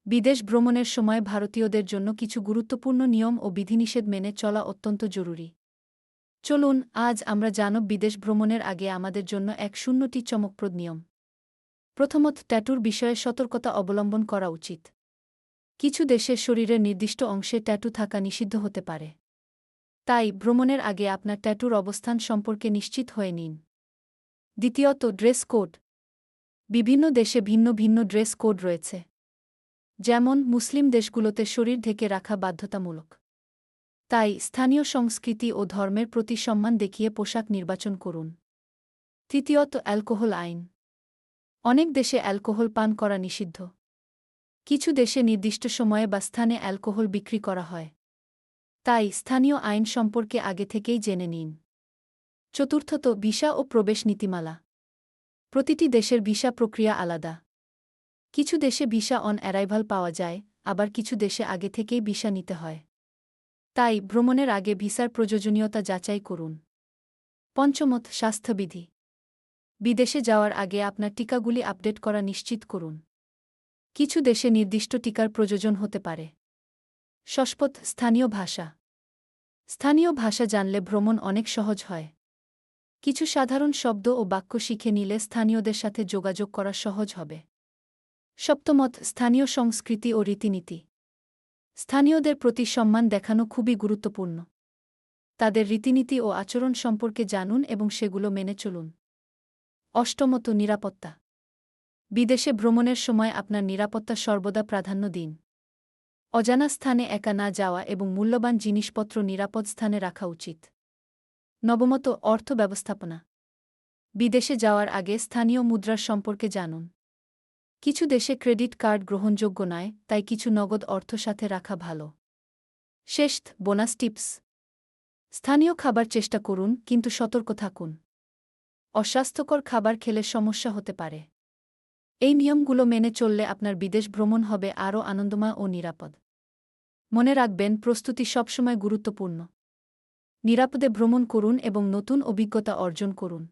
বিদেশ ভ্রমণের সময় ভারতীয়দের জন্য কিছু গুরুত্বপূর্ণ নিয়ম ও বিধিনিষেধ মেনে চলা অত্যন্ত জরুরি। চলুন আজ আমরা জানব বিদেশ ভ্রমণের আগে আমাদের জন্য ১০টি চমকপ্রদ নিয়ম। প্রথমত, ট্যাটুর বিষয়ে সতর্কতা অবলম্বন করা উচিত। কিছু দেশের শরীরের নির্দিষ্ট অংশে ট্যাটু থাকা নিষিদ্ধ হতে পারে। তাই ভ্রমণের আগে আপনার ট্যাটুর অবস্থান সম্পর্কে নিশ্চিত হয়ে নিন। দ্বিতীয়ত, ড্রেস কোড। বিভিন্ন দেশে ভিন্ন ভিন্ন ড্রেস কোড রয়েছে। যেমন মুসলিম দেশগুলোতে শরীর ঢেকে রাখা বাধ্যতামূলক। তাই স্থানীয় সংস্কৃতি ও ধর্মের প্রতি সম্মান দেখিয়ে পোশাক নির্বাচন করুন। তৃতীয়ত, অ্যালকোহল আইন। অনেক দেশে অ্যালকোহল পান করা নিষিদ্ধ। কিছু দেশে নির্দিষ্ট সময়ে বা স্থানে অ্যালকোহল বিক্রি করা হয়। তাই স্থানীয় আইন সম্পর্কে আগে থেকেই জেনে নিন। চতুর্থত, ভিসা ও প্রবেশ নীতিমালা। প্রতিটি দেশের ভিসা প্রক্রিয়া আলাদা। কিছু দেশে ভিসা অন অ্যারাইভাল পাওয়া যায়, আবার কিছু দেশে আগে থেকেই ভিসা নিতে হয়। তাই ভ্রমণের আগে ভিসার প্রয়োজনীয়তা যাচাই করুন। পঞ্চমত, স্বাস্থ্যবিধি। বিদেশে যাওয়ার আগে আপনার টিকাগুলি আপডেট করা নিশ্চিত করুন। কিছু দেশে নির্দিষ্ট টিকার প্রয়োজন হতে পারে। ষষ্ঠত, স্থানীয় ভাষা। স্থানীয় ভাষা জানলে ভ্রমণ অনেক সহজ হয়। কিছু সাধারণ শব্দ ও বাক্য শিখে নিলে স্থানীয়দের সাথে যোগাযোগ করা সহজ হবে। সপ্তমত, স্থানীয় সংস্কৃতি ও রীতিনীতি। স্থানীয়দের প্রতি সম্মান দেখানো খুবই গুরুত্বপূর্ণ। তাদের রীতিনীতি ও আচরণ সম্পর্কে জানুন এবং সেগুলো মেনে চলুন। অষ্টমত, নিরাপত্তা। বিদেশে ভ্রমণের সময় আপনার নিরাপত্তা সর্বদা প্রাধান্য দিন। অজানা স্থানে একা না যাওয়া এবং মূল্যবান জিনিসপত্র নিরাপদ স্থানে রাখা উচিত। নবমত, অর্থ ব্যবস্থাপনা। বিদেশে যাওয়ার আগে স্থানীয় মুদ্রার সম্পর্কে জানুন। কিছু দেশে ক্রেডিট কার্ড গ্রহণযোগ্য নয়, তাই কিছু নগদ অর্থ সাথে রাখা ভালো। শেষত, বোনাস টিপস। স্থানীয় খাবার চেষ্টা করুন, কিন্তু সতর্ক থাকুন। অস্বাস্থ্যকর খাবার খেলে সমস্যা হতে পারে। এই নিয়মগুলো মেনে চললে আপনার বিদেশ ভ্রমণ হবে আরও আনন্দময় ও নিরাপদ। মনে রাখবেন, প্রস্তুতি সবসময় গুরুত্বপূর্ণ। নিরাপদে ভ্রমণ করুন এবং নতুন অভিজ্ঞতা অর্জন করুন।